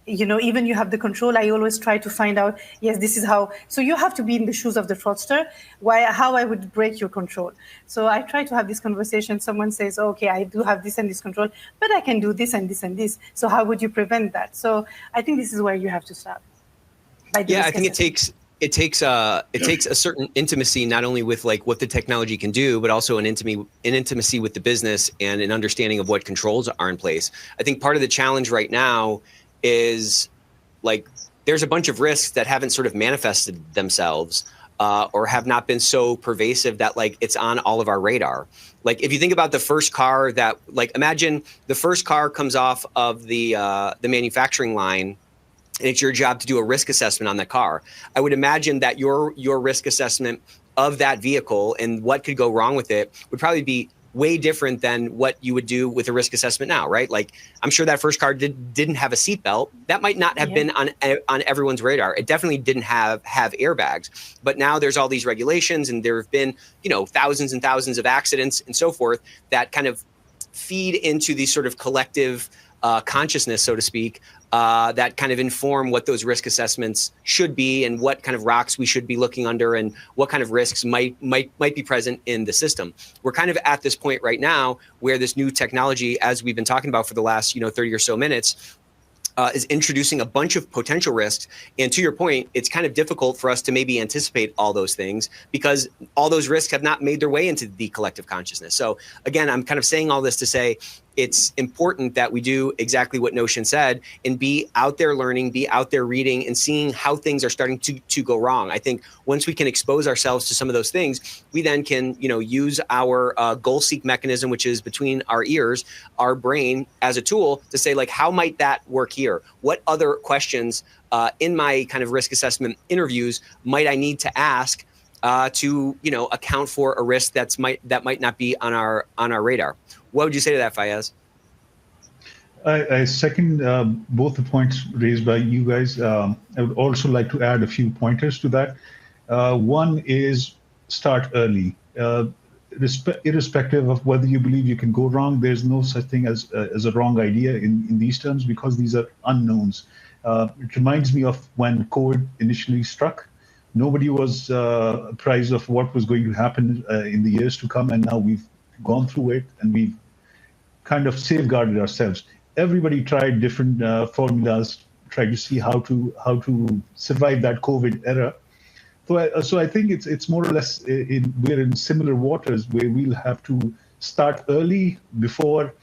Even you have the control, I always try to find out, yes, this is how. So you have to be in the shoes of the fraudster, how I would break your control. So I try to have this conversation. Someone says, okay, I do have this and this control, but I can do this and this and this. So how would you prevent that? So I think this is where you have to start. Yeah, I think it takes a certain intimacy, not only with like what the technology can do, but also an intimacy with the business and an understanding of what controls are in place. I think part of the challenge right now is like there's a bunch of risks that haven't sort of manifested themselves or have not been so pervasive that like it's on all of our radar. Like if you think about the first car that, like, imagine the first car comes off of the manufacturing line, and it's your job to do a risk assessment on the car. I would imagine that your risk assessment of that vehicle and what could go wrong with it would probably be way different than what you would do with a risk assessment now, right? Like I'm sure that first car didn't have a seatbelt. That might not have been on everyone's radar. It definitely didn't have airbags. But now there's all these regulations, and there have been, thousands and thousands of accidents and so forth that kind of feed into these sort of collective consciousness, so to speak, that kind of inform what those risk assessments should be and what kind of rocks we should be looking under and what kind of risks might be present in the system. We're kind of at this point right now where this new technology, as we've been talking about for the last 30 or so minutes, is introducing a bunch of potential risks. And to your point, it's kind of difficult for us to maybe anticipate all those things because all those risks have not made their way into the collective consciousness. So again, I'm kind of saying all this to say it's important that we do exactly what Notion said and be out there learning, be out there reading and seeing how things are starting to go wrong. I think once we can expose ourselves to some of those things, we then can, use our goal seek mechanism, which is between our ears, our brain as a tool to say, like, how might that work here? What other questions in my kind of risk assessment interviews might I need to ask to, account for a risk that might not be on our radar? What would you say to that, Fayez? I second both the points raised by you guys. I would also like to add a few pointers to that. One is start early. irrespective of whether you believe you can go wrong, there's no such thing as a wrong idea in these terms, because these are unknowns. It reminds me of when COVID initially struck. Nobody was apprised of what was going to happen in the years to come, and now we've gone through it and we've kind of safeguarded ourselves. Everybody tried different formulas, tried to see how to survive that COVID era. So I think it's more or less we're in similar waters, where we'll have to start early before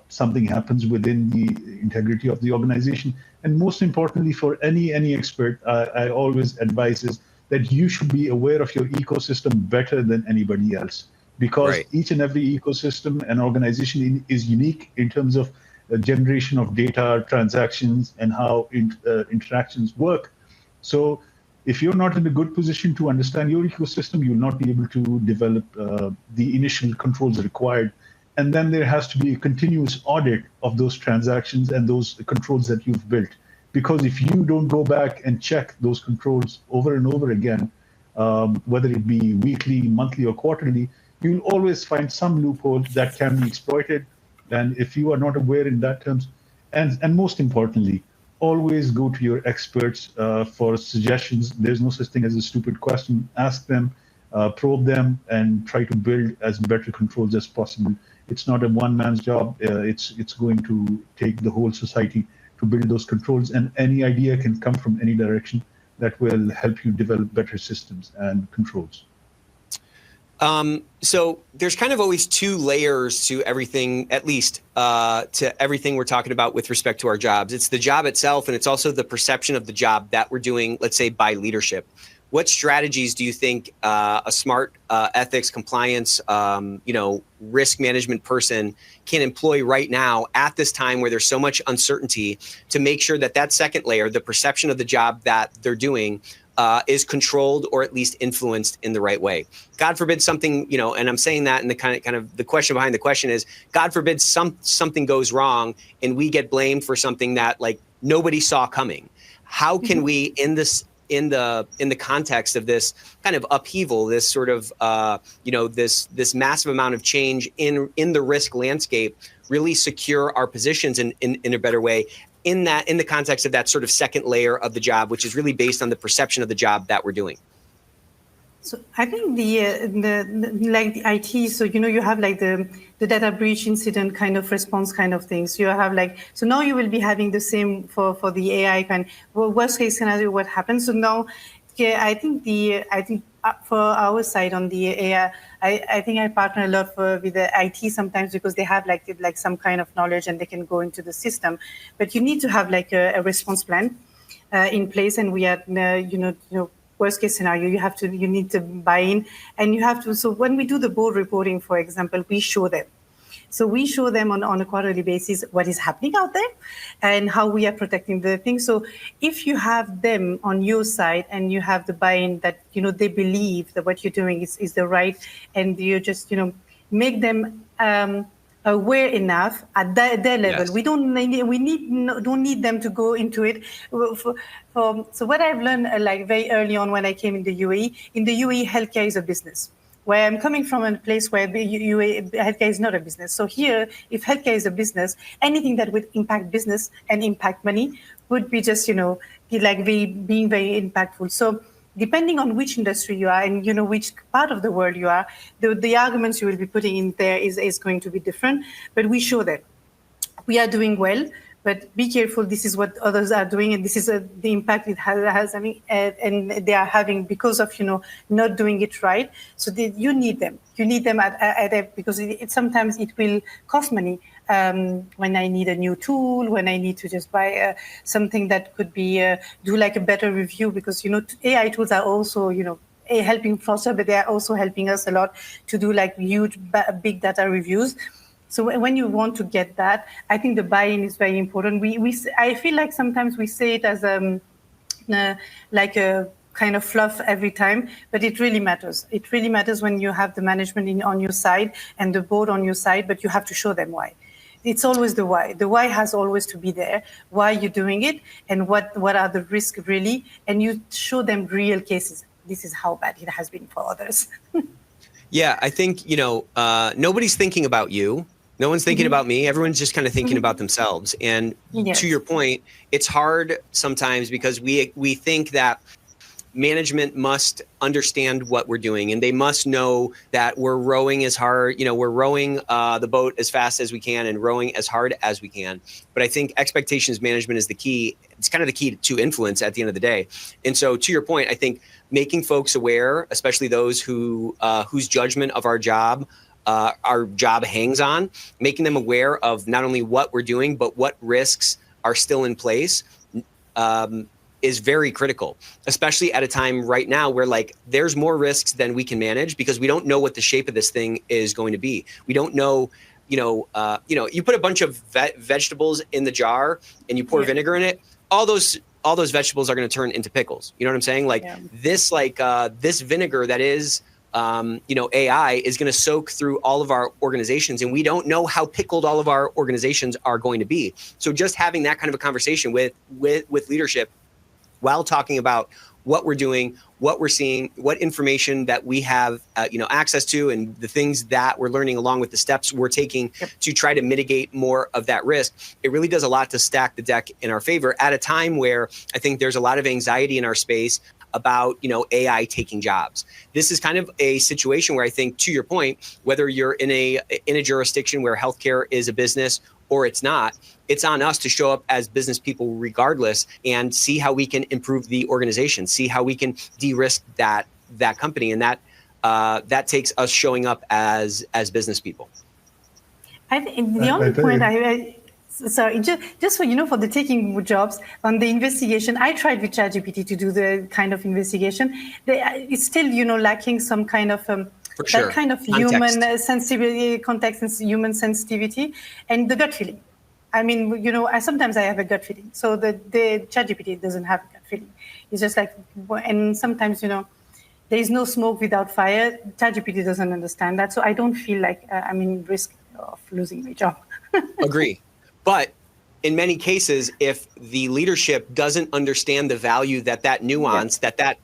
something happens within the integrity of the organization. And most importantly, for any expert, I always advise is that you should be aware of your ecosystem better than anybody else, because each and every ecosystem and organization is unique in terms of the generation of data, transactions, and how interactions work. So if you're not in a good position to understand your ecosystem, you'll not be able to develop the initial controls required. And then there has to be a continuous audit of those transactions and those controls that you've built. Because if you don't go back and check those controls over and over again, whether it be weekly, monthly, or quarterly, you'll always find some loophole that can be exploited. And if you are not aware in that terms, and most importantly, always go to your experts for suggestions. There's no such thing as a stupid question. Ask them, probe them, and try to build as better controls as possible. It's not a one-man's job. It's going to take the whole society to build those controls, and any idea can come from any direction that will help you develop better systems and controls. So there's kind of always two layers to everything, at least to everything we're talking about with respect to our jobs. It's the job itself, and it's also the perception of the job that we're doing, let's say, by leadership. What strategies do you think a smart ethics, compliance, risk management person can employ right now at this time where there's so much uncertainty to make sure that that second layer, the perception of the job that they're doing, is controlled or at least influenced in the right way? God forbid something, and I'm saying that in the kind of the question behind the question is, God forbid something goes wrong and we get blamed for something that like nobody saw coming. How can we in the context of this kind of upheaval, this sort of this massive amount of change in the risk landscape, really secure our positions in a better way in the context of that sort of second layer of the job, which is really based on the perception of the job that we're doing? So I think the IT, so you have like the data breach incident kind of response kind of things. You have so now you will be having the same for the AI kind. Well, worst case scenario, what happens? So now, I think for our side on the AI, I think I partner a lot with the IT sometimes, because they have like some kind of knowledge and they can go into the system. But you need to have like a response plan in place, and we are worst case scenario, you need to buy in, and you have to. So when we do the board reporting, for example, we show them. So we show them on a quarterly basis what is happening out there and how we are protecting the thing. So if you have them on your side and you have the buy-in that, they believe that what you're doing is the right, and you just, make them aware enough at their level. Yes. We don't need them to go into it. So what I've learned very early on when I came in the UAE, healthcare is a business. Where I'm coming from, a place where healthcare is not a business. So here, if healthcare is a business, anything that would impact business and impact money would be just, being very impactful. So depending on which industry you are and, which part of the world you are, the arguments you will be putting in there is going to be different. But we show that we are doing well. But be careful, this is what others are doing, and this is the impact it has, and they are having because of, not doing it right. So you need them. You need them because sometimes it will cost money. When I need a new tool, when I need to just buy something that could be, do like a better review, because, AI tools are also, helping foster, but they are also helping us a lot to do like huge, big data reviews. So when you want to get that, I think the buy-in is very important. I feel like sometimes we say it as like a kind of fluff every time, but it really matters. It really matters when you have the management on your side and the board on your side, but you have to show them why. It's always the why. The why has always to be there. Why you're doing it, and what are the risks really, and you show them real cases. This is how bad it has been for others. Yeah, I think, nobody's thinking about you. No one's thinking about me. Everyone's just kind of thinking about themselves. And Yes. to your point, it's hard sometimes because we think that management must understand what we're doing, and they must know that we're rowing as hard, we're rowing the boat as fast as we can and rowing as hard as we can. But I think expectations management is the key. It's kind of the key to influence at the end of the day. And so to your point, I think making folks aware, especially those whose judgment of our job hangs on, making them aware of not only what we're doing, but what risks are still in place, is very critical, especially at a time right now where there's more risks than we can manage because we don't know what the shape of this thing is going to be. We don't know, you put a bunch of vegetables in the jar and you pour vinegar in it, all those vegetables are going to turn into pickles. You know what I'm saying? This vinegar that is, AI is going to soak through all of our organizations, and we don't know how pickled all of our organizations are going to be. So just having that kind of a conversation with leadership while talking about what we're doing, what we're seeing, what information that we have, access to, and the things that we're learning along with the steps we're taking to try to mitigate more of that risk. It really does a lot to stack the deck in our favor at a time where I think there's a lot of anxiety in our space about, AI taking jobs. This is kind of a situation where I think, to your point, whether you're in a jurisdiction where healthcare is a business or it's not, it's on us to show up as business people regardless and see how we can improve the organization, see how we can de-risk that company. And that takes us showing up as business people. The only point sorry, just for the taking jobs on the investigation, I tried with ChatGPT to do the kind of investigation. It's still, lacking some kind of that kind of context. Human sensibility, context, and human sensitivity, and the gut feeling. I mean, sometimes I have a gut feeling. So the ChatGPT doesn't have a gut feeling. It's just and sometimes, there is no smoke without fire. ChatGPT doesn't understand that. So I don't feel like I'm in risk of losing my job. Agree. But in many cases, if the leadership doesn't understand the value that nuance, that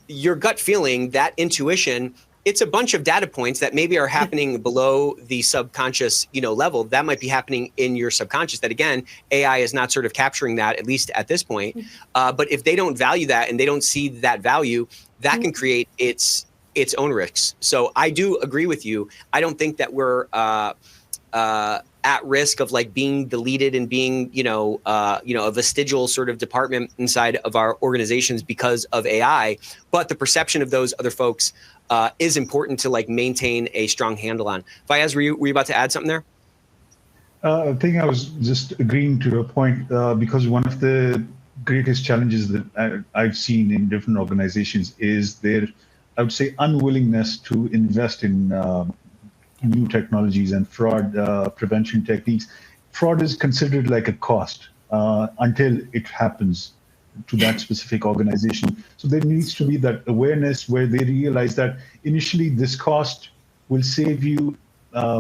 your gut feeling, that intuition, it's a bunch of data points that maybe are happening below the subconscious, level. That might be happening in your subconscious. That again, AI is not sort of capturing that, at least at this point. But if they don't value that and they don't see that value, that can create its own risks. So I do agree with you. I don't think that we're at risk of being deleted and being, a vestigial sort of department inside of our organizations because of AI. But the perception of those other folks is important to maintain a strong handle on. Fayaz, were you about to add something there? I think I was just agreeing to your point because one of the greatest challenges that I've seen in different organizations is their, I would say, unwillingness to invest in new technologies and fraud prevention techniques. Fraud is considered like a cost until it happens to that specific organization. So there needs to be that awareness where they realize that initially this cost will save you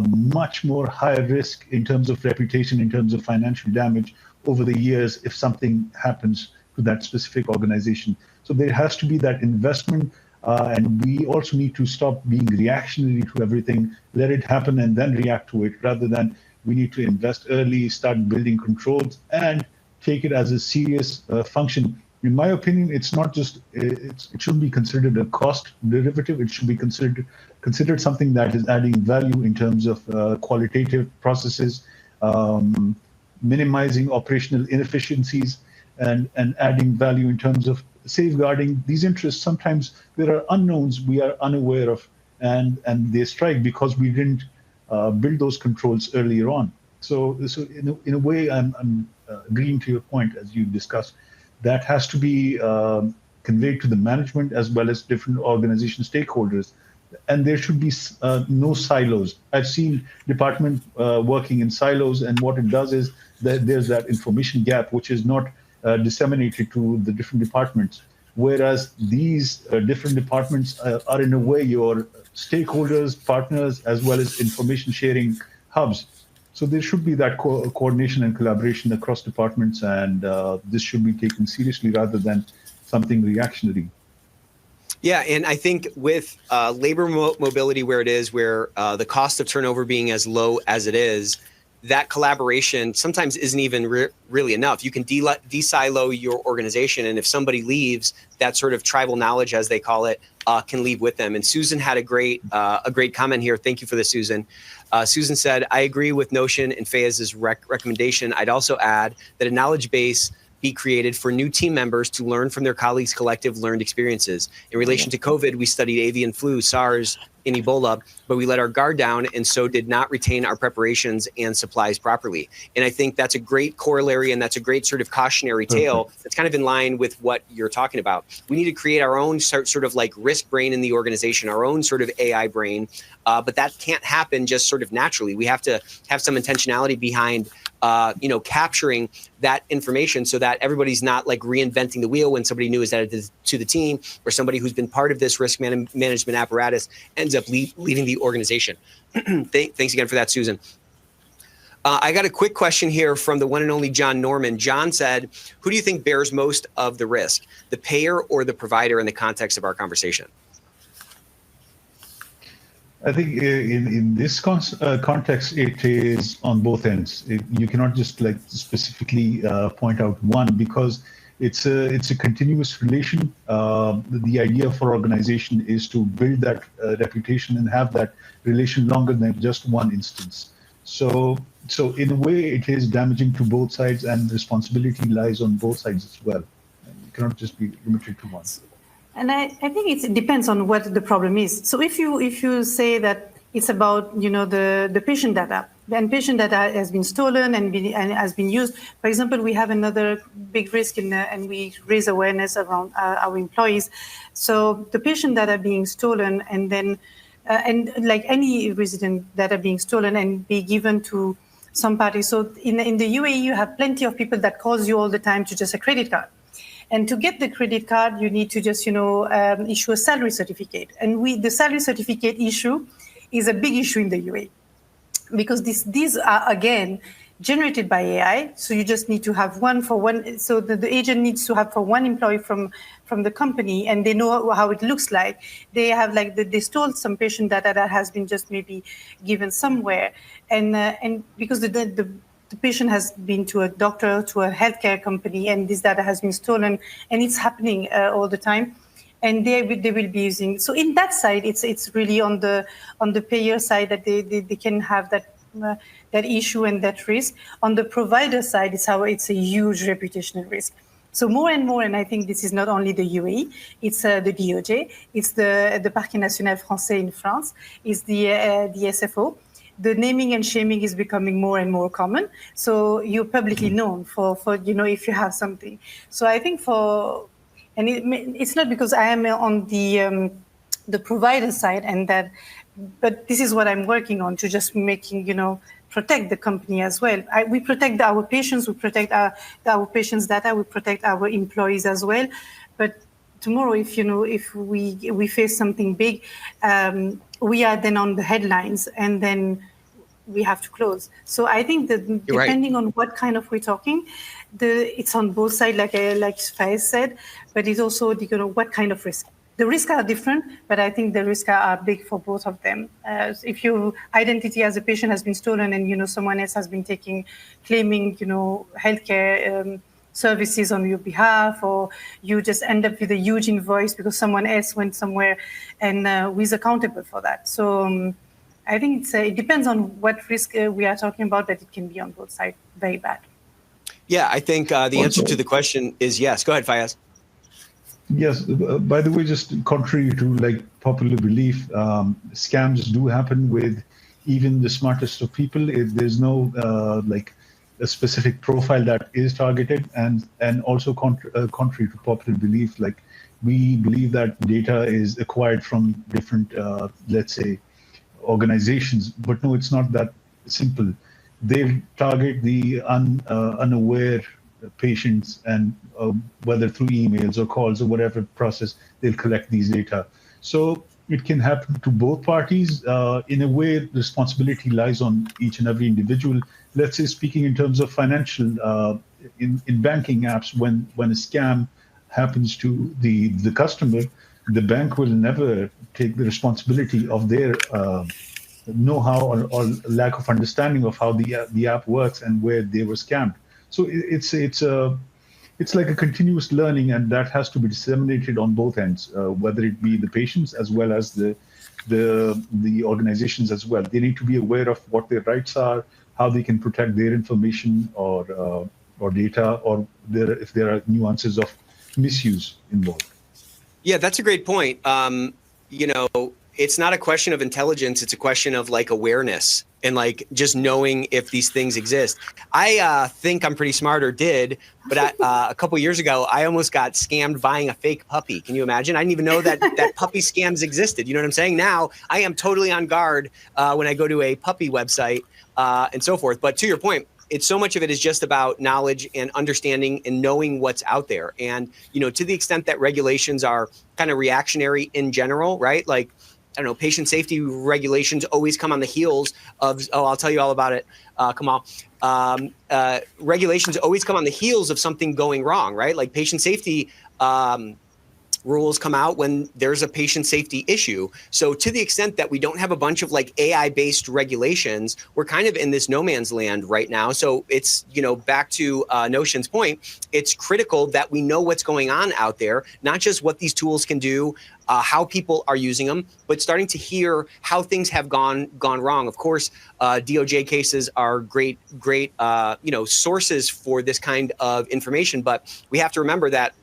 much more higher risk in terms of reputation, in terms of financial damage over the years if something happens to that specific organization. So there has to be that investment. And we also need to stop being reactionary to everything, let it happen and then react to it, rather than we need to invest early, start building controls, and take it as a serious function. In my opinion, it's not just, it shouldn't be considered a cost derivative. It should be considered something that is adding value in terms of qualitative processes, minimizing operational inefficiencies, and adding value in terms of safeguarding these interests. Sometimes there are unknowns we are unaware of, and they strike because we didn't build those controls earlier on. So in a way, I'm agreeing to your point as you discussed. That has to be conveyed to the management as well as different organization stakeholders, and there should be no silos. I've seen department working in silos, and what it does is that there's that information gap which is not disseminated to the different departments, whereas these different departments are in a way your stakeholders, partners, as well as information sharing hubs. So there should be that coordination and collaboration across departments, and this should be taken seriously rather than something reactionary. Yeah, and I think with labor mobility where it is, where the cost of turnover being as low as it is, that collaboration sometimes isn't even really enough. You can de-silo your organization, and if somebody leaves, that sort of tribal knowledge, as they call it, can leave with them. And Susan had a great comment here. Thank you for this, Susan. Susan said, "I agree with Notion and Fayez's recommendation. I'd also add that a knowledge base be created for new team members to learn from their colleagues' collective learned experiences. In relation to COVID, we studied avian flu, SARS, and Ebola, but we let our guard down and so did not retain our preparations and supplies properly." And I think that's a great corollary, and that's a great sort of cautionary tale that's kind of in line with what you're talking about. We need to create our own sort of like risk brain in the organization, our own sort of AI brain, but that can't happen just sort of naturally. We have to have some intentionality behind capturing that information so that everybody's not like reinventing the wheel when somebody new is added to the team, or somebody who's been part of this risk management apparatus ends up leaving the organization. Thanks again for that, Susan. I got a quick question here from the one and only John Norman. John said, who do you think bears most of the risk, the payer or the provider in the context of our conversation? I think in this context, it is on both ends. You cannot just like specifically point out one, because it's a continuous relation. The idea for organization is to build that reputation and have that relation longer than just one instance. So in a way, it is damaging to both sides, and responsibility lies on both sides as well. You cannot just be limited to one. And I think it depends on what the problem is. So if you say that it's about the patient data, then patient data has been stolen and has been used. For example, we have another big risk and we raise awareness around our employees. So the patient data being stolen, and then and like any resident data being stolen and be given to some party. So in the UAE, you have plenty of people that calls you all the time to just a credit card. And to get the credit card, you need to just, issue a salary certificate. And the salary certificate issue is a big issue in the UAE, because these are, again, generated by AI. So you just need to have one for one. So the agent needs to have for one employee from the company, and they know how it looks like. They have they stole some patient data that has been just maybe given somewhere. And because the patient has been to a doctor, to a healthcare company, and this data has been stolen, and it's happening all the time. And they will be using. So in that side, it's really on the payer side that they can have that issue and that risk. On the provider side, it's a huge reputational risk. So more and more, and I think this is not only the UAE, it's the DOJ, it's the Parquet National Français in France, it's the SFO. The naming and shaming is becoming more and more common. So you're publicly known for if you have something. So I think it's not because I am on the provider side but this is what I'm working on, to just making, protect the company as well. We protect our patients, we protect our patients' data, we protect our employees as well. But tomorrow, if we face something big, we are then on the headlines, and then we have to close. So I think that depending on what kind of we're talking, it's on both sides, like Faiz said, but it's also what kind of risk. The risks are different, but I think the risks are big for both of them. If your identity as a patient has been stolen, and someone else has been claiming healthcare services on your behalf, or you just end up with a huge invoice because someone else went somewhere, and who is accountable for that. So I think it depends on what risk we are talking about, but it can be on both sides very bad. Yeah, I think the answer to the question is yes. Go ahead, Fayez. Yes. By the way, just contrary to popular belief, scams do happen with even the smartest of people. There's no a specific profile that is targeted, and also contrary to popular belief, we believe that data is acquired from different, let's say, organizations, but no, it's not that simple. They target the unaware patients, and whether through emails or calls or whatever process, they'll collect these data. So it can happen to both parties. In a way, the responsibility lies on each and every individual. Let's say, speaking in terms of financial, in banking apps, when a scam happens to the customer, the bank will never take the responsibility of their know-how or lack of understanding of how the app works and where they were scammed. So it's like a continuous learning, and that has to be disseminated on both ends, whether it be the patients as well as the organizations as well. They need to be aware of what their rights are, how they can protect their information or data, or if there are nuances of misuse involved. Yeah, that's a great point. It's not a question of intelligence. It's a question of like awareness and like just knowing if these things exist. I think I'm pretty smart, or did, but a couple years ago, I almost got scammed buying a fake puppy. Can you imagine? I didn't even know that puppy scams existed. You know what I'm saying? Now I am totally on guard when I go to a puppy website and so forth. But to your point, it's so much of it is just about knowledge and understanding and knowing what's out there. And, to the extent that regulations are kind of reactionary in general, right? Like, I don't know, patient safety regulations always come on the heels of, I'll tell you all about it, Kamal. Regulations always come on the heels of something going wrong, right? Like patient safety rules come out when there's a patient safety issue. So to the extent that we don't have a bunch of like AI-based regulations, we're kind of in this no man's land right now. So it's, back to Notion's point, it's critical that we know what's going on out there, not just what these tools can do, how people are using them, but starting to hear how things have gone wrong. Of course, DOJ cases are great, sources for this kind of information. But we have to remember that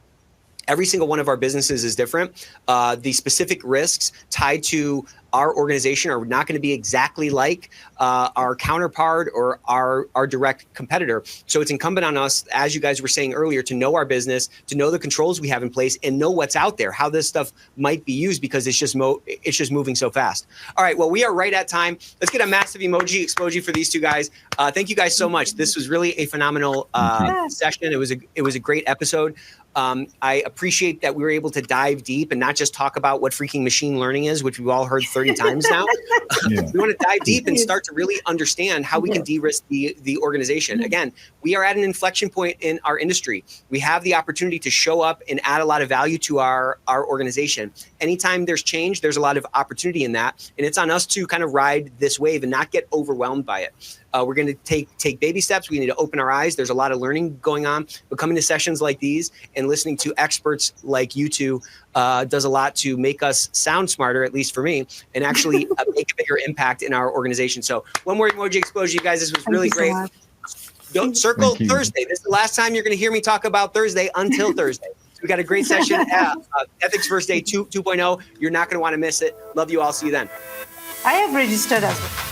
every single one of our businesses is different. The specific risks tied to our organization are not going to be exactly like our counterpart or our direct competitor. So it's incumbent on us, as you guys were saying earlier, to know our business, to know the controls we have in place, and know what's out there, how this stuff might be used, because it's just moving so fast. All right, well, we are right at time. Let's get a massive emoji explosion for these two guys. Thank you guys so much. This was really a phenomenal session. It was a great episode. I appreciate that we were able to dive deep and not just talk about what freaking machine learning is, which we've all heard 30 times now. Yeah. We want to dive deep and start to really understand how we can de-risk the organization. Again, we are at an inflection point in our industry. We have the opportunity to show up and add a lot of value to our organization. Anytime there's change, there's a lot of opportunity in that. And it's on us to kind of ride this wave and not get overwhelmed by it. We're going to take baby steps. We need to open our eyes. There's a lot of learning going on, but coming to sessions like these and listening to experts like you two does a lot to make us sound smarter, at least for me, and actually make a bigger impact in our organization. So one more emoji explosion, you guys. This was really great. Don't circle Thursday. This is the last time you're going to hear me talk about Thursday until Thursday. So we got a great session at Ethicsverse Day 2.0. You're not going to want to miss it. Love you all. See you then. I have registered as well.